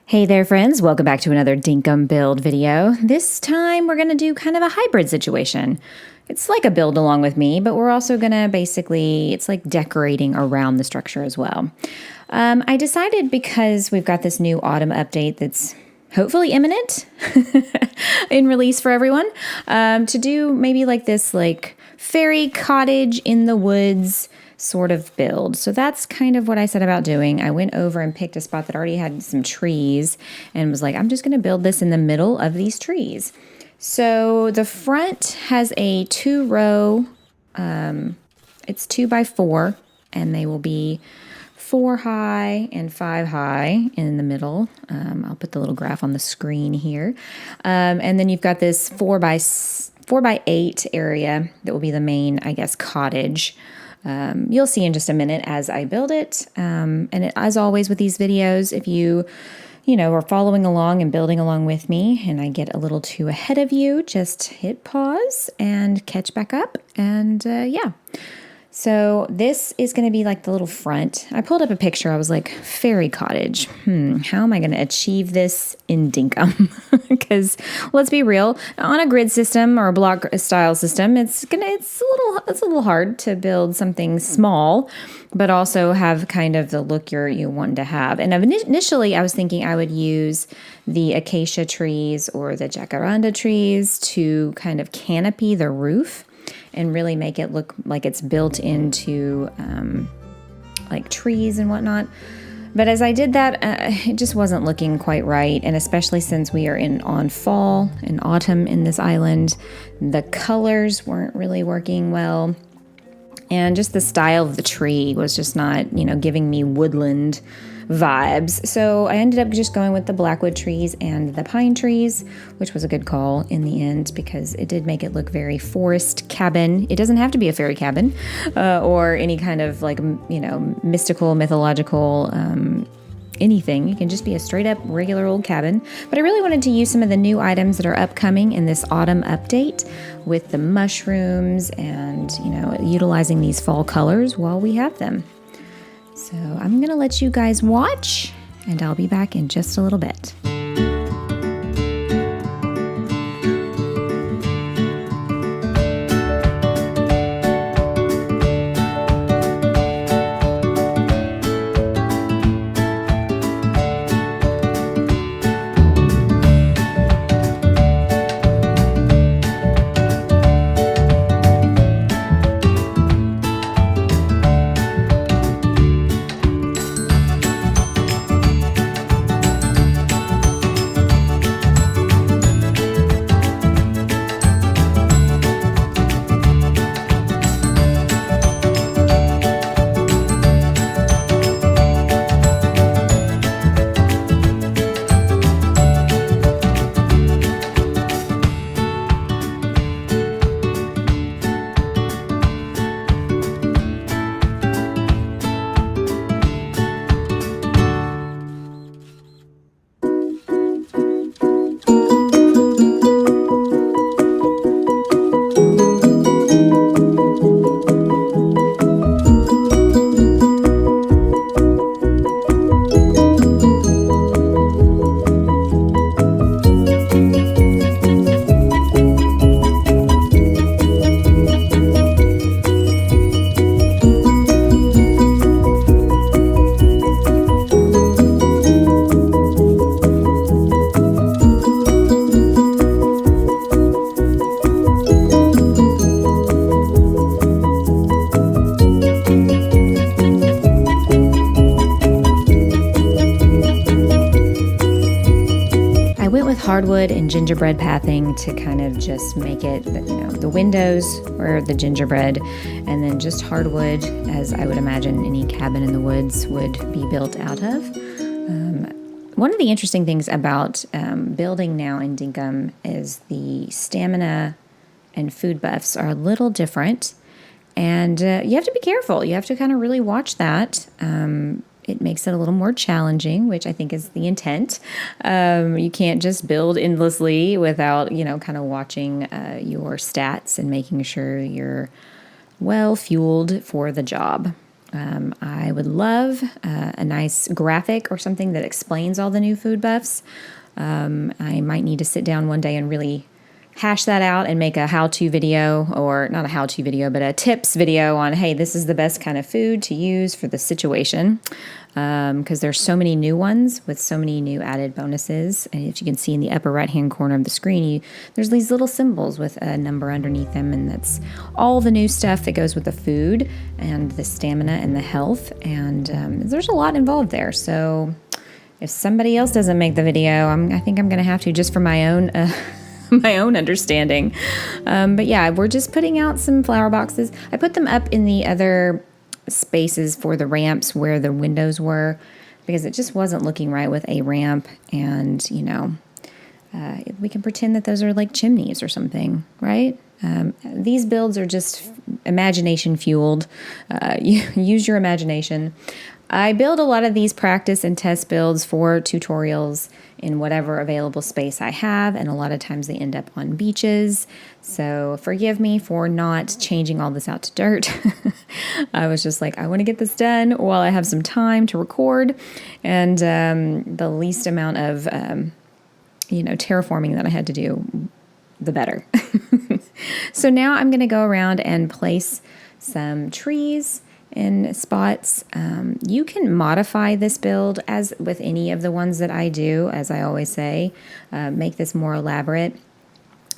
Hey there, friends. Welcome back to another Dinkum build video. This time we're going to do kind of a hybrid situation. It's like a build along with me, but we're also going to basically, it's like decorating around the structure as well. I decided because we've got this new autumn update that's hopefully imminent in release for everyone, to do maybe like this fairy cottage in the woods sort of build. So that's kind of what I said about doing. I went over and picked a spot that already had some trees and was like, I'm just going to build this in the middle of these trees. So the front has a 2-row, it's 2x4, and they will be 4 high and 5 high in the middle. I'll put the little graph on the screen here. And then you've got this 4x8 area that will be the main, I guess, cottage. You'll see in just a minute as I build it. As always with these videos, if you are following along and building along with me and I get a little too ahead of you, just hit pause and catch back up. And yeah. So this is going to be like the little front. I pulled up a picture. I was like, fairy cottage. How am I going to achieve this in Dinkum? Because let's be real, on a grid system or a block style system, it's a little hard to build something small, but also have kind of the look you want to have. And initially, I was thinking I would use the acacia trees or the jacaranda trees to kind of canopy the roof and really make it look like it's built into like trees and whatnot. But as I did that, it just wasn't looking quite right. And especially since we are on fall and autumn in this island, the colors weren't really working well. And just the style of the tree was just not, giving me woodland vibes. So I ended up just going with the blackwood trees and the pine trees, which was a good call in the end because it did make it look very forest cabin. It doesn't have to be a fairy cabin or any kind of mystical, mythological anything. It can just be a straight up regular old cabin. But I really wanted to use some of the new items that are upcoming in this autumn update with the mushrooms and, utilizing these fall colors while we have them. So I'm going to let you guys watch, and I'll be back in just a little bit. Hardwood and gingerbread pathing to kind of just make it, the windows or the gingerbread, and then just hardwood as I would imagine any cabin in the woods would be built out of. One of the interesting things about building now in Dinkum is the stamina and food buffs are a little different, and you have to be careful. You have to kind of really watch that. It makes it a little more challenging, which I think is the intent. You can't just build endlessly without, kind of watching your stats and making sure you're well fueled for the job. I would love a nice graphic or something that explains all the new food buffs. I might need to sit down one day and really hash that out and make a how-to video, or not a how-to video, but a tips video on, hey, this is the best kind of food to use for the situation. Because there's so many new ones with so many new added bonuses. And if you can see in the upper right-hand corner of the screen, there's these little symbols with a number underneath them, and that's all the new stuff that goes with the food and the stamina and the health. And there's a lot involved there. So if somebody else doesn't make the video, I think I'm going to have to, just for my own my own understanding. But yeah, we're just putting out some flower boxes. I put them up in the other spaces for the ramps where the windows were, because it just wasn't looking right with a ramp. And, we can pretend that those are like chimneys or something, right? These builds are just imagination fueled. Use your imagination. I build a lot of these practice and test builds for tutorials in whatever available space I have, and a lot of times they end up on beaches. So forgive me for not changing all this out to dirt. I was just like, I want to get this done while I have some time to record, and the least amount of terraforming that I had to do, the better. So now I'm going to go around and place some trees in spots. You can modify this build as with any of the ones that I do, as I always say. Make this more elaborate.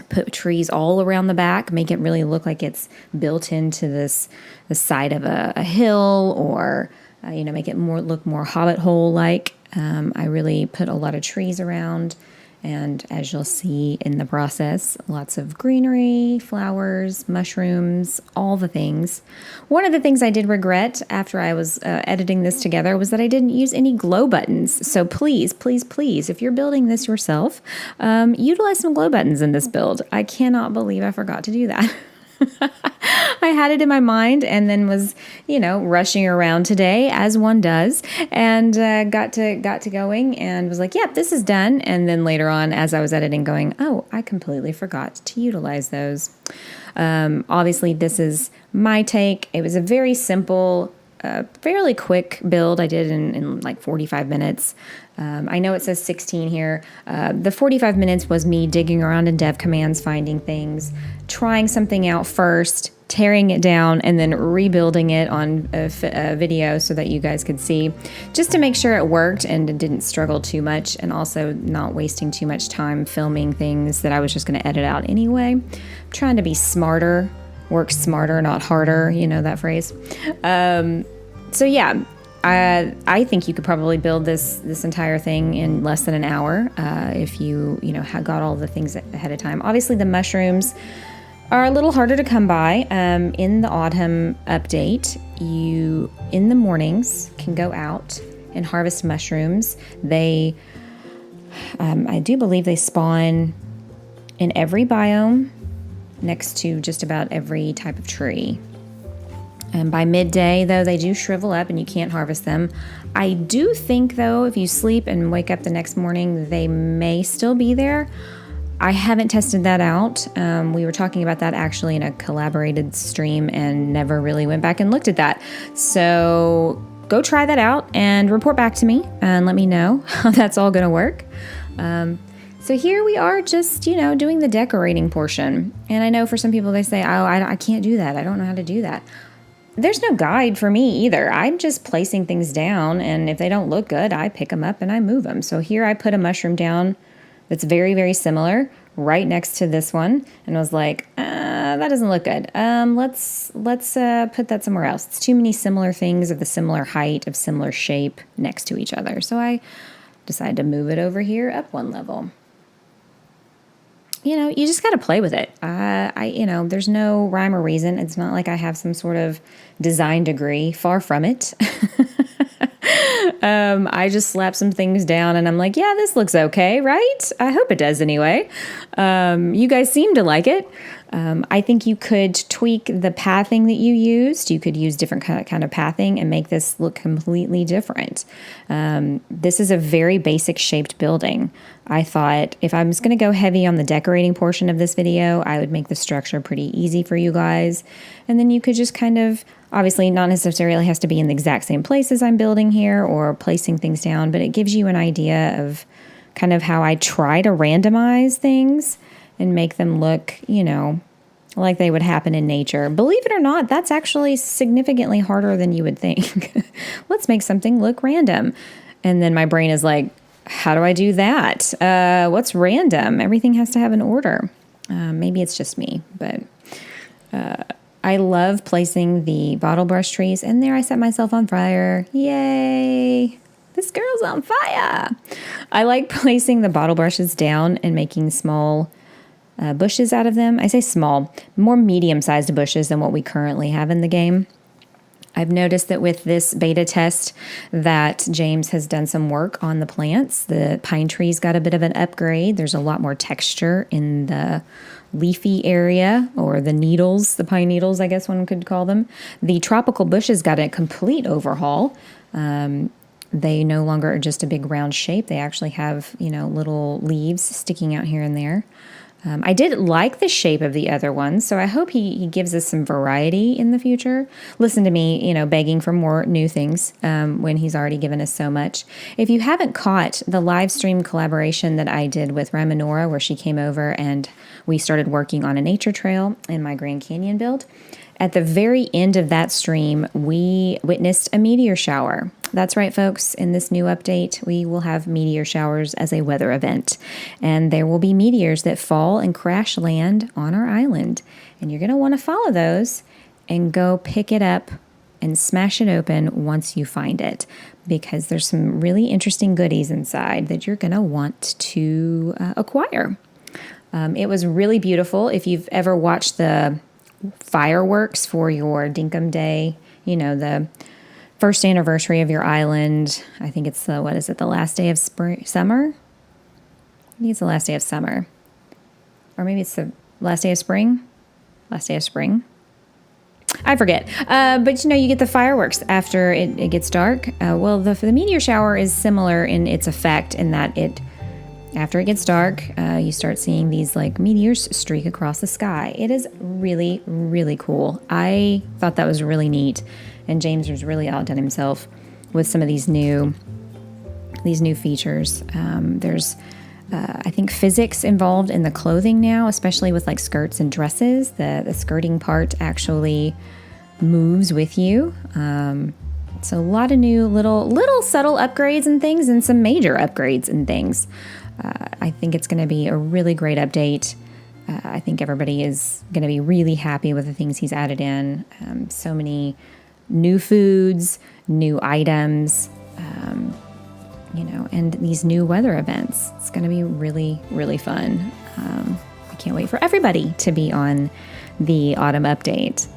Put trees all around the back, make it really look like it's built into the side of a hill, or make it look more Hobbit hole like. I really put a lot of trees around. And as you'll see in the process, lots of greenery, flowers, mushrooms, all the things. One of the things I did regret after I was editing this together was that I didn't use any glow buttons. So please, please, please, if you're building this yourself, utilize some glow buttons in this build. I cannot believe I forgot to do that. I had it in my mind and then was, rushing around today as one does, and got to going and was like, yep, this is done. And then later on, as I was editing, going, oh, I completely forgot to utilize those. Obviously, this is my take. It was a very simple, fairly quick build I did in like 45 minutes. I know it says 16 here. The 45 minutes was me digging around in dev commands, finding things, trying something out first, tearing it down, and then rebuilding it on a video so that you guys could see, just to make sure it worked and it didn't struggle too much, and also not wasting too much time filming things that I was just going to edit out anyway. I'm trying to be smarter, work smarter, not harder, that phrase. So yeah, I think you could probably build this entire thing in less than an hour if you got all the things ahead of time. Obviously, the mushrooms are a little harder to come by. In the autumn update, you in the mornings can go out and harvest mushrooms. They, I do believe they spawn in every biome, next to just about every type of tree. And by midday, though, they do shrivel up and you can't harvest them. I do think, though, if you sleep and wake up the next morning, they may still be there. I haven't tested that out. We were talking about that actually in a collaborated stream and never really went back and looked at that. So go try that out and report back to me and let me know how that's all going to work. So here we are just, doing the decorating portion. And I know for some people they say, oh, I can't do that. I don't know how to do that. There's no guide for me either. I'm just placing things down, and if they don't look good, I pick them up and I move them. So here I put a mushroom down that's very, very similar right next to this one, and I was like, that doesn't look good. Let's put that somewhere else. It's too many similar things of the similar height, of similar shape next to each other. So I decided to move it over here up one level. You just got to play with it. There's no rhyme or reason. It's not like I have some sort of design degree. Far from it. I just slap some things down and I'm like, yeah, this looks okay, right? I hope it does anyway. You guys seem to like it. I think you could tweak the pathing that you used. You could use different kind of pathing and make this look completely different. This is a very basic shaped building. I thought if I'm just going to go heavy on the decorating portion of this video, I would make the structure pretty easy for you guys. And then you could just kind of Obviously, not necessarily has to be in the exact same places I'm building here or placing things down, but it gives you an idea of kind of how I try to randomize things and make them look, like they would happen in nature. Believe it or not, that's actually significantly harder than you would think. Let's make something look random. And then my brain is like, how do I do that? What's random? Everything has to have an order. Maybe it's just me, but I love placing the bottle brush trees. And there I set myself on fire. Yay! This girl's on fire! I like placing the bottle brushes down and making small bushes out of them. I say small, more medium-sized bushes than what we currently have in the game. I've noticed that with this beta test that James has done some work on the plants. The pine trees got a bit of an upgrade. There's a lot more texture in the leafy area, or the needles, the pine needles, I guess one could call them. The tropical bushes got a complete overhaul. They no longer are just a big round shape. They actually have, little leaves sticking out here and there. I did like the shape of the other ones, so I hope he gives us some variety in the future. Listen to me, begging for more new things when he's already given us so much. If you haven't caught the live stream collaboration that I did with Ramanora, where she came over and we started working on a nature trail in my Grand Canyon build, at the very end of that stream, we witnessed a meteor shower. That's right, folks. In this new update, we will have meteor showers as a weather event. And there will be meteors that fall and crash land on our island. And you're going to want to follow those and go pick it up and smash it open once you find it, because there's some really interesting goodies inside that you're going to want to acquire. It was really beautiful. If you've ever watched the fireworks for your Dinkum Day, the first anniversary of your island. I think it's the last day of summer? I think it's the last day of summer. Or maybe it's the last day of spring? Last day of spring? I forget. But you get the fireworks after it gets dark. The meteor shower is similar in its effect in that after it gets dark, you start seeing these meteors streak across the sky. It is really, really cool. I thought that was really neat. And James was really outdone himself with some of these new features. There's, I think, physics involved in the clothing now, especially with skirts and dresses. The skirting part actually moves with you. So a lot of new little subtle upgrades and things, and some major upgrades and things. I think it's going to be a really great update. I think everybody is going to be really happy with the things he's added in. So many new foods, new items, and these new weather events. It's going to be really, really fun. I can't wait for everybody to be on the autumn update.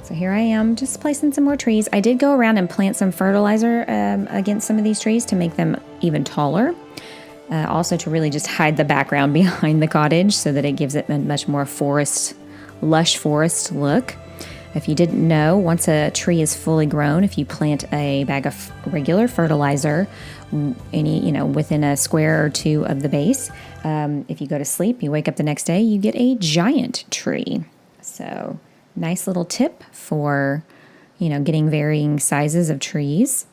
So here I am, just placing some more trees. I did go around and plant some fertilizer against some of these trees to make them even taller. Also to really just hide the background behind the cottage so that it gives it a much more lush forest look. If you didn't know, once a tree is fully grown, if you plant a bag of regular fertilizer, within a square or two of the base, if you go to sleep, you wake up the next day, you get a giant tree. So nice little tip for, getting varying sizes of trees.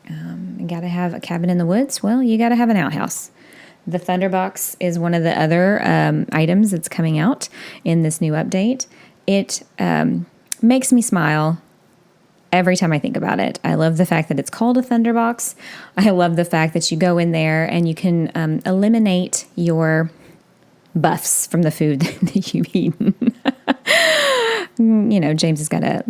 You got to have a cabin in the woods. Well, you got to have an outhouse. The Thunderbox is one of the other items that's coming out in this new update. It makes me smile every time I think about it. I love the fact that it's called a Thunderbox. I love the fact that you go in there and you can eliminate your buffs from the food that you've eaten. James has got a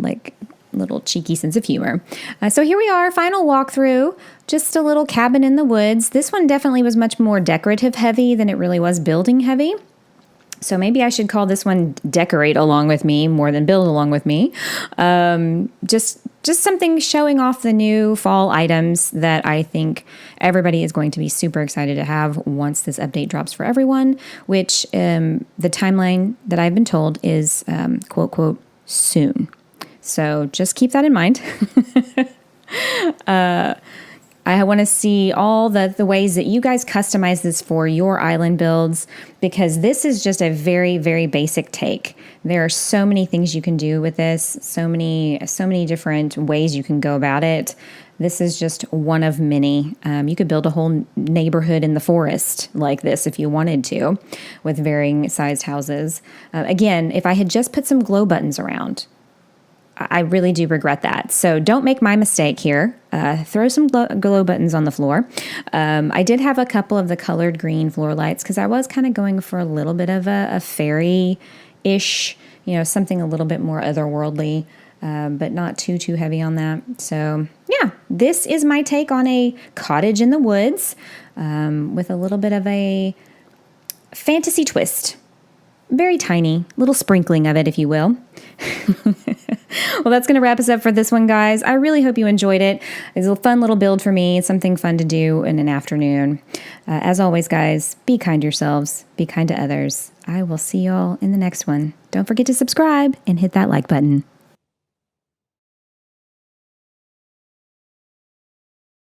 little cheeky sense of humor. So here we are, final walkthrough, just a little cabin in the woods. This one definitely was much more decorative heavy than it really was building heavy. So maybe I should call this one Decorate Along With Me more than Build Along With Me. Just something showing off the new fall items that I think everybody is going to be super excited to have once this update drops for everyone, which the timeline that I've been told is, quote, quote, soon. So just keep that in mind. I I want to see all the ways that you guys customize this for your island builds, because this is just a very, very basic take. There are so many things you can do with this, so many different ways you can go about it. This is just one of many. You could build a whole neighborhood in the forest like this if you wanted to, with varying sized houses. Again, if I had just put some glow buttons around, I really do regret that. So don't make my mistake here. Throw some glow buttons on the floor. I did have a couple of the colored green floor lights because I was kind of going for a little bit of a fairy-ish, something a little bit more otherworldly. But not too heavy on that. So yeah, this is my take on a cottage in the woods with a little bit of a fantasy twist. Very tiny, little sprinkling of it, if you will. Well, that's going to wrap us up for this one, guys. I really hope you enjoyed it. It's a fun little build for me. It's something fun to do in an afternoon. As always, guys, be kind to yourselves. Be kind to others. I will see y'all in the next one. Don't forget to subscribe and hit that like button.